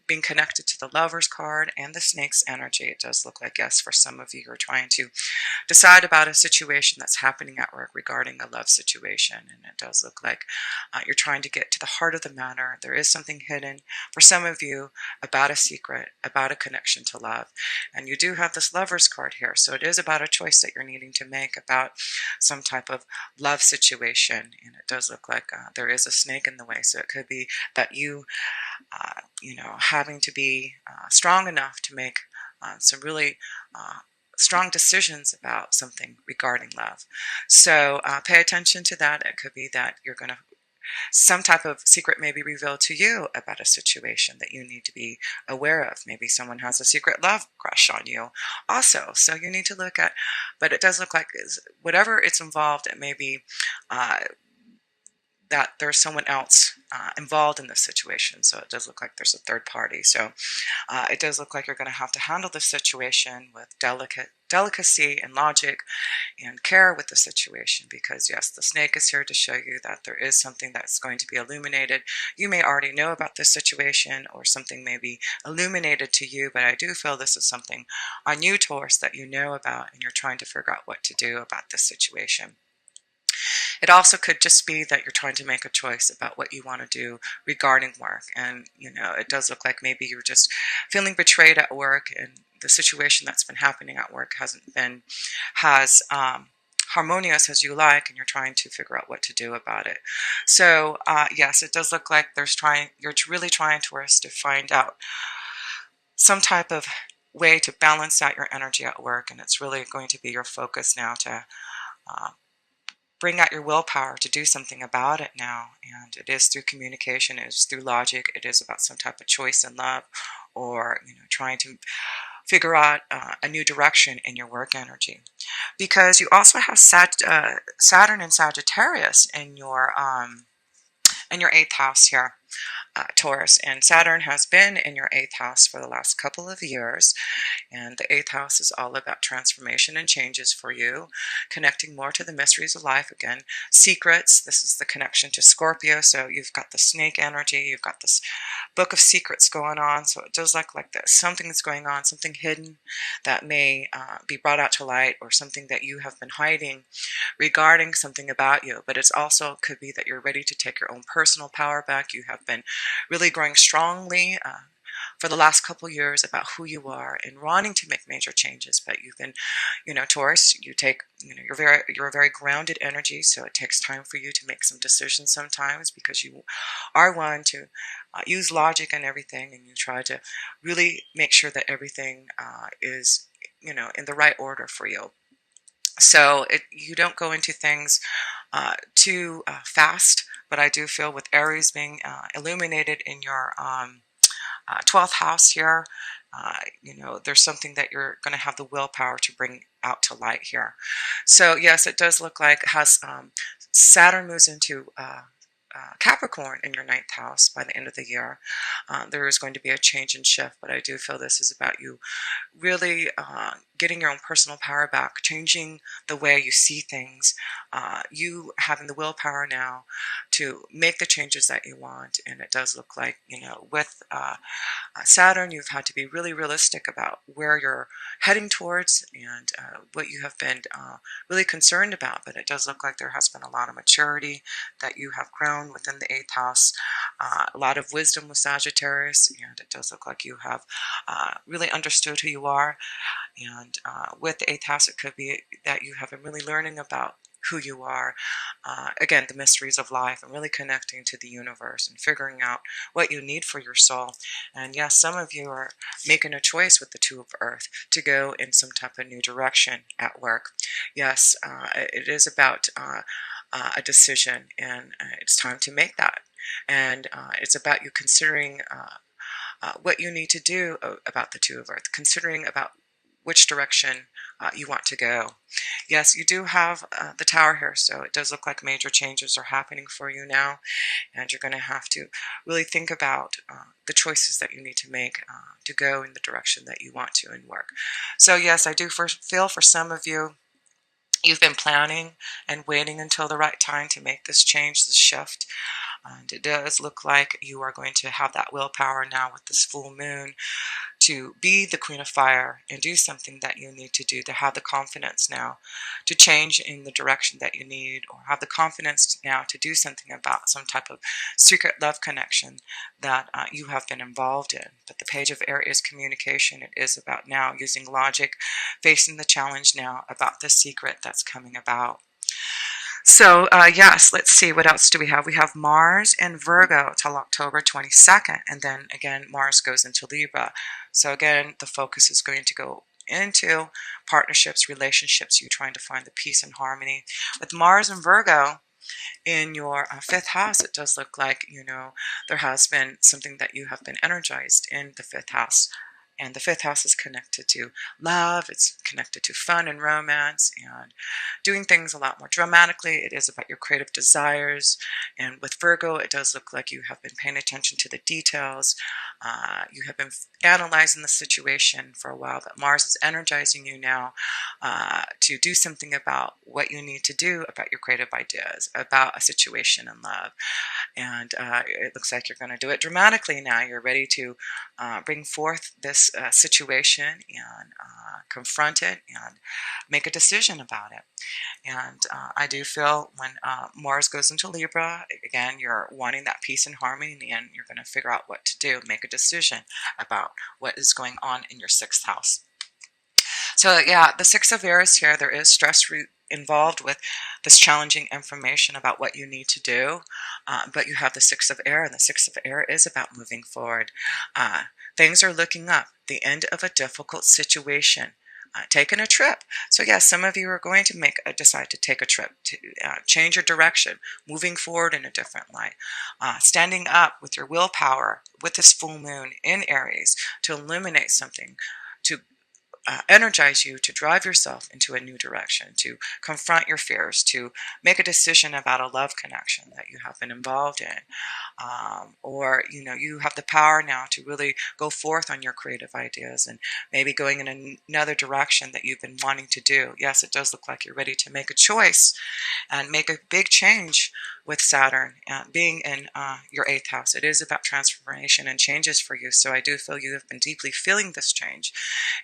being connected to the Lover's card and the Snake's energy. It does look like, yes, for some of you, you're trying to decide about a situation that's happening at work regarding a love situation. And it does look like you're trying to get to the heart of the matter. There is something hidden for some of you about a secret, about a connection to love. And you do have this Lover's card here. So it is about a choice that you're needing to make about some type of love situation. And it does look like there is a snake in the way. So it could be that having to be strong enough to make some really strong decisions about something regarding love. So pay attention to that. It could be that you're going to, some type of secret may be revealed to you about a situation that you need to be aware of. Maybe someone has a secret love crush on you also. So you need to look at, but it does look like whatever it's involved, it may be that there's someone else involved in this situation. So it does look like there's a third party. So it does look like you're going to have to handle the situation with delicacy and logic and care with the situation, because yes, the snake is here to show you that there is something that's going to be illuminated. You may already know about this situation, or something may be illuminated to you, but I do feel this is something on you, Taurus, that you know about, and you're trying to figure out what to do about this situation. It also could just be that you're trying to make a choice about what you want to do regarding work. And, it does look like maybe you're just feeling betrayed at work, and the situation that's been happening at work hasn't been harmonious as you like, and you're trying to figure out what to do about it. So, yes, it does look like you're really trying, Taurus, to find out some type of way to balance out your energy at work, and it's really going to be your focus now to bring out your willpower to do something about it now. And it is through communication, it is through logic, it is about some type of choice in love, or trying to figure out a new direction in your work energy. Because you also have Saturn and Sagittarius in your 8th house here, Taurus. And Saturn has been in your 8th house for the last couple of years. And the 8th house is all about transformation and changes for you, connecting more to the mysteries of life. Again, secrets. This is the connection to Scorpio. So you've got the snake energy. You've got this book of secrets going on. So it does look like that something is going on, something hidden that may be brought out to light, or something that you have been hiding regarding something about you. But it's also could be that you're ready to take your own personal power back. You have been really growing strongly for the last couple years about who you are and wanting to make major changes. But you've been, Taurus, you're a very grounded energy. So it takes time for you to make some decisions sometimes, because you are one to use logic and everything, and you try to really make sure that everything is, in the right order for you. So you don't go into things too fast, but I do feel with Aries being illuminated in your 12th house here, there's something that you're going to have the willpower to bring out to light here. So yes, it does look like Saturn moves into Capricorn in your 9th house by the end of the year. There is going to be a change and shift, but I do feel this is about you really getting your own personal power back, changing the way you see things, you having the willpower now to make the changes that you want. And it does look like, with Saturn, you've had to be really realistic about where you're heading towards, and what you have been really concerned about. But it does look like there has been a lot of maturity that you have grown within the 8th house, a lot of wisdom with Sagittarius, and it does look like you have really understood who you are. And with the 8th house, it could be that you have been really learning about who you are, again, the mysteries of life, and really connecting to the universe and figuring out what you need for your soul. And yes, some of you are making a choice with the Two of Earth to go in some type of new direction at work. Yes, it is about a decision, and it's time to make that. And it's about you considering what you need to do about the Two of Earth, considering about which direction you want to go. Yes, you do have the Tower here, so it does look like major changes are happening for you now, and you're going to have to really think about the choices that you need to make to go in the direction that you want to in work. So yes, I do feel for some of you, you've been planning and waiting until the right time to make this change, this shift. And it does look like you are going to have that willpower now with this full moon to be the Queen of Fire and do something that you need to do, to have the confidence now to change in the direction that you need, or have the confidence now to do something about some type of secret love connection that you have been involved in. But the Page of Air is communication. It is about now using logic, facing the challenge now about the secret that's coming about. So, yes, let's see, what else do we have? We have Mars in Virgo till October 22nd, and then again, Mars goes into Libra. So again, the focus is going to go into partnerships, relationships, you trying to find the peace and harmony. With Mars in Virgo in your fifth house, it does look like, there has been something that you have been energized in the fifth house. And the fifth house is connected to love, it's connected to fun and romance, and doing things a lot more dramatically. It is about your creative desires. And with Virgo, it does look like you have been paying attention to the details. You have been analyzing the situation for a while, but Mars is energizing you now to do something about what you need to do about your creative ideas, about a situation in love. And it looks like you're going to do it dramatically now. You're ready to bring forth this situation and confront it and make a decision about it. And I do feel when Mars goes into Libra, again, you're wanting that peace and harmony, and you're going to figure out what to do, make a decision about what is going on in your sixth house. So yeah, the Six of Air is here. There is stress involved with this challenging information about what you need to do, but you have the Six of Air, and the Six of Air is about moving forward. Things are looking up, the end of a difficult situation. Taking a trip. So yes, some of you are going to decide to take a trip, to change your direction, moving forward in a different light, standing up with your willpower with this full moon in Aries to illuminate something, to energize you to drive yourself into a new direction, to confront your fears, to make a decision about a love connection that you have been involved in. Or, you have the power now to really go forth on your creative ideas and maybe going in another direction that you've been wanting to do. Yes, it does look like you're ready to make a choice and make a big change with Saturn being in your eighth house. It is about transformation and changes for you. So I do feel you have been deeply feeling this change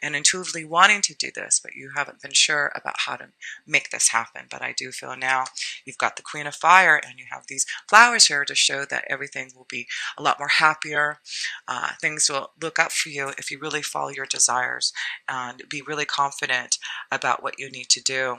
and intuitively wanting to do this, but you haven't been sure about how to make this happen. But I do feel now you've got the Queen of Fire, and you have these flowers here to show that everything will be a lot more happier. Things will look up for you if you really follow your desires and be really confident about what you need to do.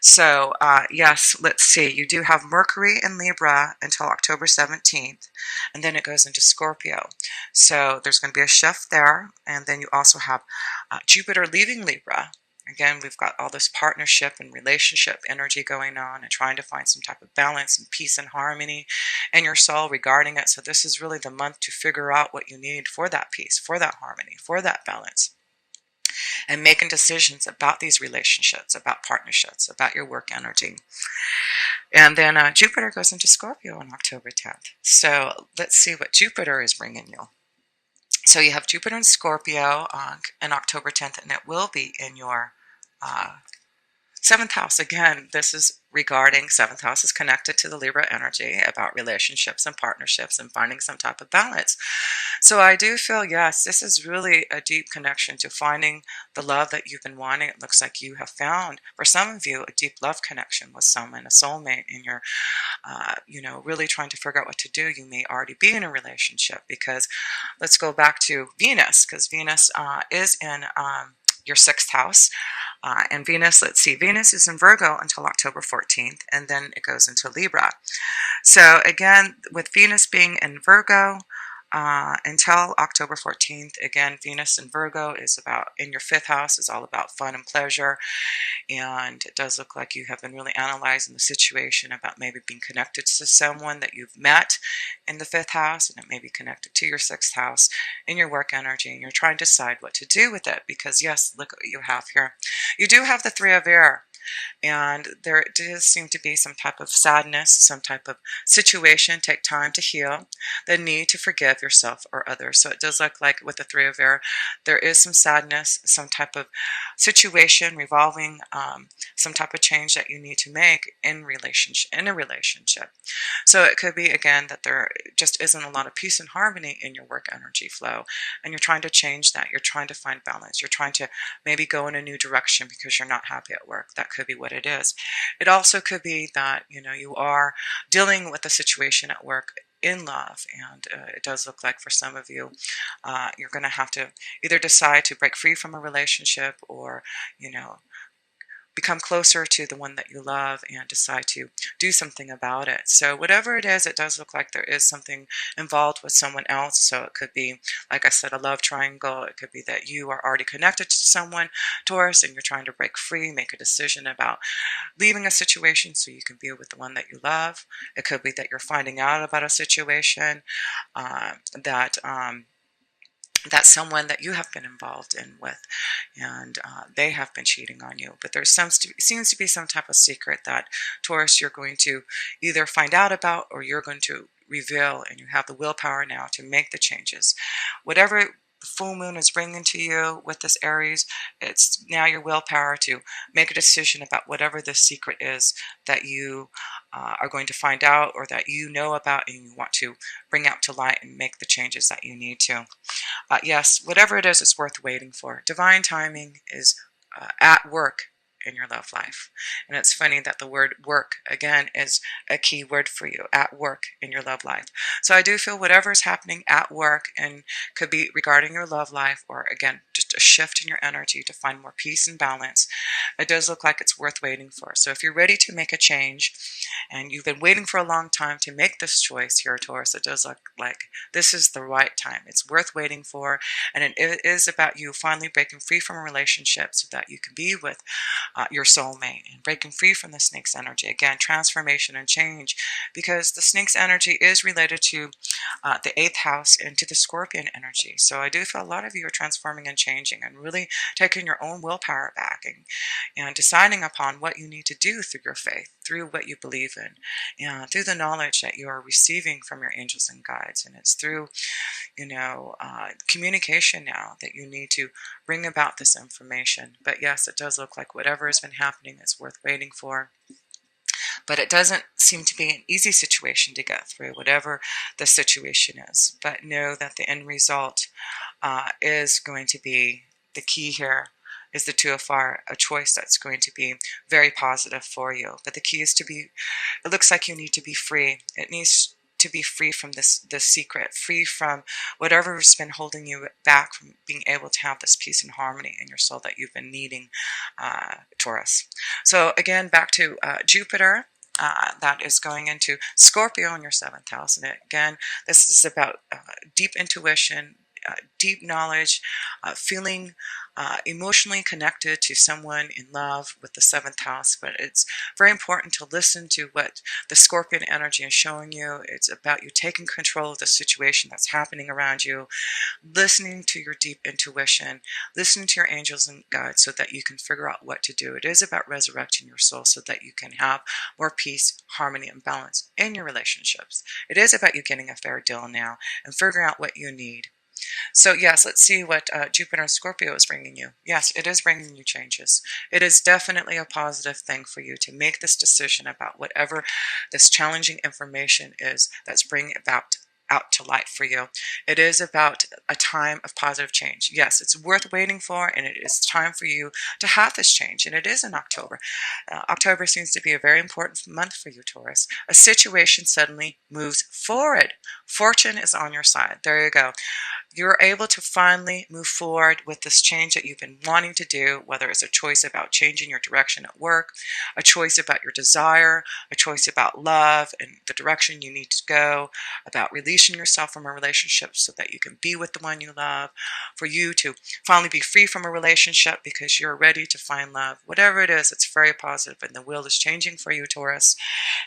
So yes, let's see. You do have Mercury in Libra until October 17th, and then it goes into Scorpio. So there's going to be a shift there, and then you also have Jupiter leaving Libra. Again, we've got all this partnership and relationship energy going on and trying to find some type of balance and peace and harmony in your soul regarding it. So this is really the month to figure out what you need for that peace, for that harmony, for that balance, and making decisions about these relationships, about partnerships, about your work energy. And then Jupiter goes into Scorpio on October 10th. So let's see what Jupiter is bringing you. So you have Jupiter in Scorpio on October 10th, and it will be in your seventh house. Again, this is regarding seventh house is connected to the Libra energy about relationships and partnerships and finding some type of balance. So I do feel, yes, this is really a deep connection to finding the love that you've been wanting. It looks like you have found, for some of you, a deep love connection with someone, a soulmate, and you're, really trying to figure out what to do. You may already be in a relationship, because let's go back to Venus, because Venus is in your sixth house. And Venus, let's see, Venus is in Virgo until October 14th, and then it goes into Libra. So again, with Venus being in Virgo until October 14th, again, Venus in Virgo is about, in your fifth house, is all about fun and pleasure. And it does look like you have been really analyzing the situation about maybe being connected to someone that you've met in the fifth house, and it may be connected to your sixth house in your work energy, and you're trying to decide what to do with it, because yes, look what you have here. You do have the Three of Air. And there does seem to be some type of sadness, some type of situation, take time to heal, the need to forgive yourself or others. So it does look like with the Three of Air, there is some sadness, some type of situation revolving some type of change that you need to make in a relationship. So it could be again that there just isn't a lot of peace and harmony in your work energy flow, and you're trying to change that. You're trying to find balance. You're trying to maybe go in a new direction because you're not happy at work. That could be what it is. It also could be that you are dealing with a situation at work in love, and it does look like for some of you you're going to have to either decide to break free from a relationship, or you know become closer to the one that you love and decide to do something about it. So whatever it is, it does look like there is something involved with someone else. So it could be, like I said, a love triangle. It could be that you are already connected to someone, Taurus, and you're trying to break free, make a decision about leaving a situation so you can be with the one that you love. It could be that you're finding out about a situation that that's someone that you have been involved in with, and they have been cheating on you. But there seems to be some type of secret that, Taurus, you're going to either find out about or you're going to reveal, and you have the willpower now to make the changes. Whatever the full moon is bringing to you with this Aries, it's now your willpower to make a decision about whatever the secret is that you are going to find out, or that you know about and you want to bring out to light and make the changes that you need to. Yes, whatever it is, it's worth waiting for. Divine timing is at work in your love life. And it's funny that the word work, again, is a key word for you, at work in your love life. So I do feel whatever is happening at work, and could be regarding your love life, or again, just a shift in your energy to find more peace and balance, it does look like it's worth waiting for. So if you're ready to make a change, and you've been waiting for a long time to make this choice here, Taurus, it does look like this is the right time. It's worth waiting for, and it is about you finally breaking free from a relationship so that you can be with your soulmate, and breaking free from the snake's energy. Again, transformation and change, because the snake's energy is related to the 8th house and to the Scorpion energy. So I do feel a lot of you are transforming and changing, and really taking your own willpower back, and deciding upon what you need to do through your faith, through what you believe in, and through the knowledge that you are receiving from your angels and guides. And it's through communication now that you need to bring about this information. But yes, it does look like whatever has been happening is worth waiting for. But it doesn't seem to be an easy situation to get through, whatever the situation is. But know that the end result is going to be the key here. Is the Two of Fire, a choice that's going to be very positive for you. But the key is to be, it looks like you need to be free. It needs to be free from this secret, free from whatever has been holding you back from being able to have this peace and harmony in your soul that you've been needing, Taurus. So again, back to Jupiter. That is going into Scorpio in your 7th house. And again, this is about deep intuition, deep knowledge, feeling emotionally connected to someone in love with the 7th house. But it's very important to listen to what the Scorpion energy is showing you. It's about you taking control of the situation that's happening around you, listening to your deep intuition, listening to your angels and guides so that you can figure out what to do. It is about resurrecting your soul so that you can have more peace, harmony, and balance in your relationships. It is about you getting a fair deal now and figuring out what you need. So yes, let's see what Jupiter and Scorpio is bringing you. Yes, it is bringing you changes. It is definitely a positive thing for you to make this decision about whatever this challenging information is that's bringing about out to light for you. It is about a time of positive change. Yes, it's worth waiting for, and it is time for you to have this change, and it is in October. October seems to be a very important month for you, Taurus. A situation suddenly moves forward. Fortune is on your side. There you go. You're able to finally move forward with this change that you've been wanting to do, whether it's a choice about changing your direction at work, a choice about your desire, a choice about love and the direction you need to go, about releasing yourself from a relationship so that you can be with the one you love, for you to finally be free from a relationship because you're ready to find love. Whatever it is, it's very positive, and the wheel is changing for you, Taurus.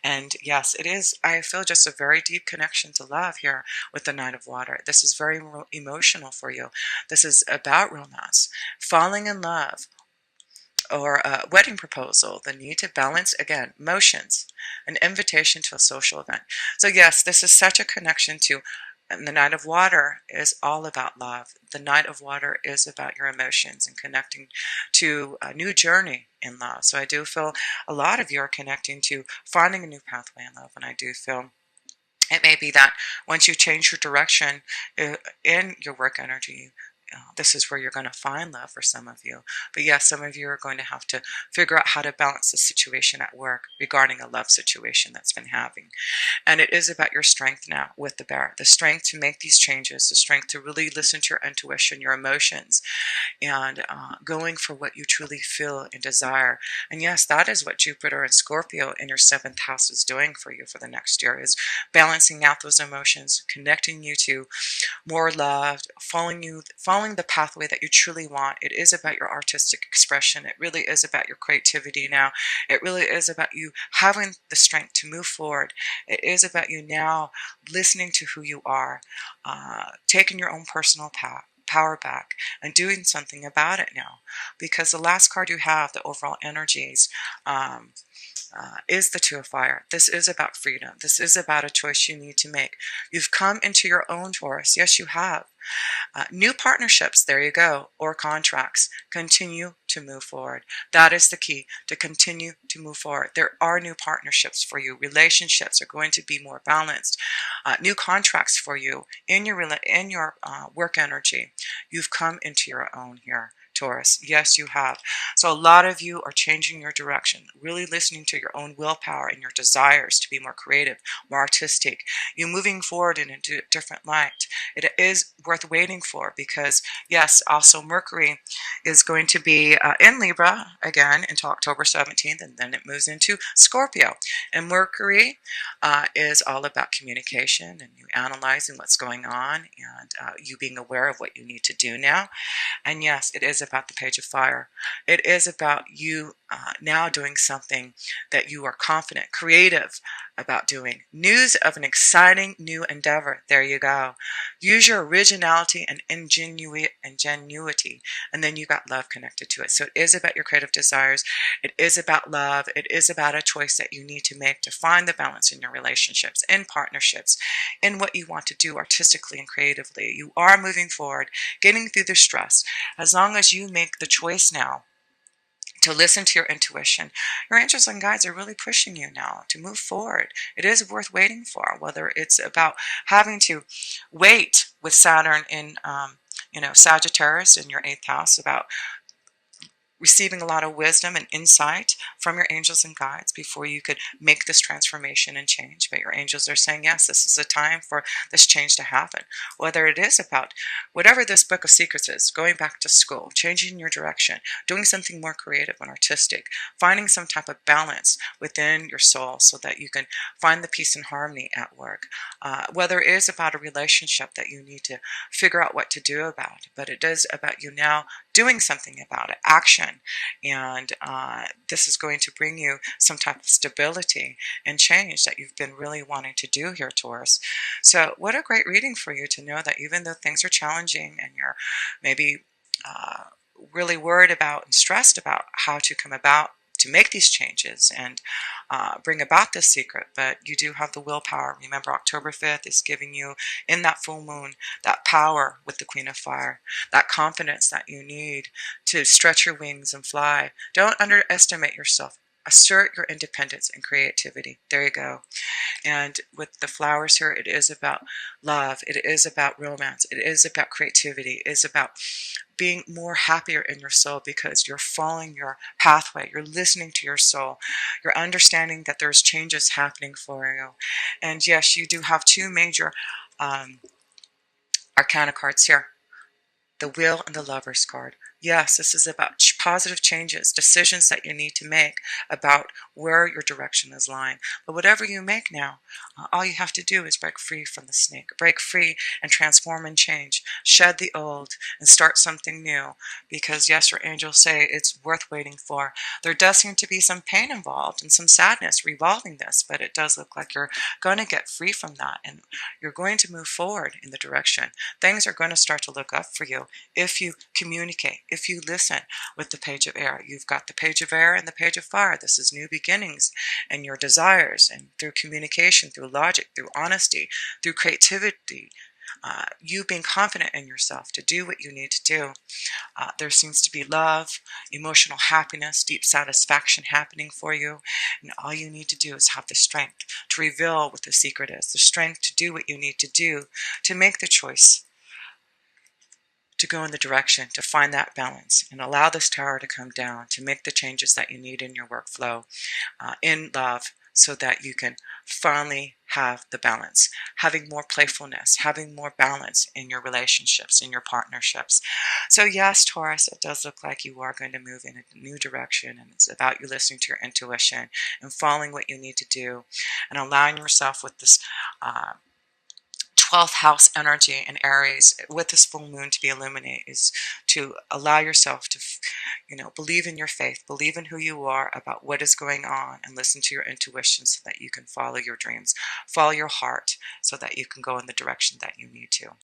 And yes, it is, I feel just a very deep connection to love here with the Knight of Water. This is very emotional for you. This is about romance, falling in love, or a wedding proposal, the need to balance, again, emotions, an invitation to a social event. So yes, this is such a connection to, and the Night of Water is all about love. The Night of Water is about your emotions and connecting to a new journey in love. So I do feel a lot of you are connecting to finding a new pathway in love, and I do feel it may be that once you change your direction in your work energy, this is where you're going to find love for some of you. But yes, some of you are going to have to figure out how to balance the situation at work regarding a love situation that's been having. And it is about your strength now with the bear, the strength to make these changes, the strength to really listen to your intuition, your emotions, and going for what you truly feel and desire. And yes, that is what Jupiter and Scorpio in your seventh house is doing for you for the next year, is balancing out those emotions, connecting you to more loved, following the pathway that you truly want. It is about your artistic expression. It really is about your creativity now. It really is about you having the strength to move forward. It is about you now listening to who you are, taking your own personal power back and doing something about it now. Because the last card you have, the overall energies, is the Two of Fire. This is about freedom. This is about a choice you need to make. You've come into your own, Taurus. Yes, you have. New partnerships, there you go, or contracts. Continue to move forward. That is the key, to continue to move forward. There are new partnerships for you. Relationships are going to be more balanced. New contracts for you in your work energy. You've come into your own here, Taurus. Yes, you have. So a lot of you are changing your direction, really listening to your own willpower and your desires to be more creative, more artistic. You moving forward in a different light. It is worth waiting for because, yes, also Mercury is going to be in Libra again until October 17th, and then it moves into Scorpio. And Mercury is all about communication and you analyzing what's going on and you being aware of what you need to do now. And yes, it is about the Page of Fire. It is about you now doing something that you are confident, creative about doing. News of an exciting new endeavor. There you go. Use your originality and ingenuity. And then you got love connected to it. So it is about your creative desires. It is about love. It is about a choice that you need to make to find the balance in your relationships, in partnerships, in what you want to do artistically and creatively. You are moving forward, getting through the stress. As long as you make the choice now to listen to your intuition, your angels and guides are really pushing you now to move forward. It is worth waiting for, whether it's about having to wait with Saturn in Sagittarius in your eighth house, about receiving a lot of wisdom and insight from your angels and guides before you could make this transformation and change. But your angels are saying, yes, this is a time for this change to happen. Whether it is about whatever this book of secrets is, going back to school, changing your direction, doing something more creative and artistic, finding some type of balance within your soul so that you can find the peace and harmony at work. Whether it is about a relationship that you need to figure out what to do about, but it is about you now doing something about it, action. And this is going to bring you some type of stability and change that you've been really wanting to do here, Taurus. So what a great reading for you to know that even though things are challenging and you're maybe really worried about and stressed about how to come about to make these changes and bring about this secret, but you do have the willpower. Remember, October 5th is giving you, in that full moon, that power with the Queen of Fire, that confidence that you need to stretch your wings and fly. Don't underestimate yourself. Assert your independence and creativity. There you go. And with the flowers here, it is about love. It is about romance. It is about creativity. It is about being more happier in your soul because you're following your pathway. You're listening to your soul. You're understanding that there's changes happening for you. And yes, you do have two major arcana cards here. The Wheel and the Lover's card. Yes, this is about positive changes, decisions that you need to make about where your direction is lying. But whatever you make now, all you have to do is break free from the snake. Break free and transform and change. Shed the old and start something new. Because yes, your angels say it's worth waiting for. There does seem to be some pain involved and some sadness revolving this, but it does look like you're going to get free from that and you're going to move forward in the direction. Things are going to start to look up for you if you communicate, if you listen with the Page of Air. You've got the Page of Air and the Page of Fire. This is new beginnings and your desires, and through communication, through logic, through honesty, through creativity, you being confident in yourself to do what you need to do. There seems to be love, emotional happiness, deep satisfaction happening for you. And all you need to do is have the strength to reveal what the secret is, the strength to do what you need to do, to make the choice, to go in the direction, to find that balance, and allow this tower to come down, to make the changes that you need in your workflow, in love, so that you can finally have the balance, having more playfulness, having more balance in your relationships, in your partnerships. So yes, Taurus, it does look like you are going to move in a new direction, and it's about you listening to your intuition and following what you need to do, and allowing yourself with this 12th house energy in Aries with this full moon to be illuminated, is to allow yourself to believe in your faith, believe in who you are, about what is going on, and listen to your intuition so that you can follow your dreams, follow your heart, so that you can go in the direction that you need to.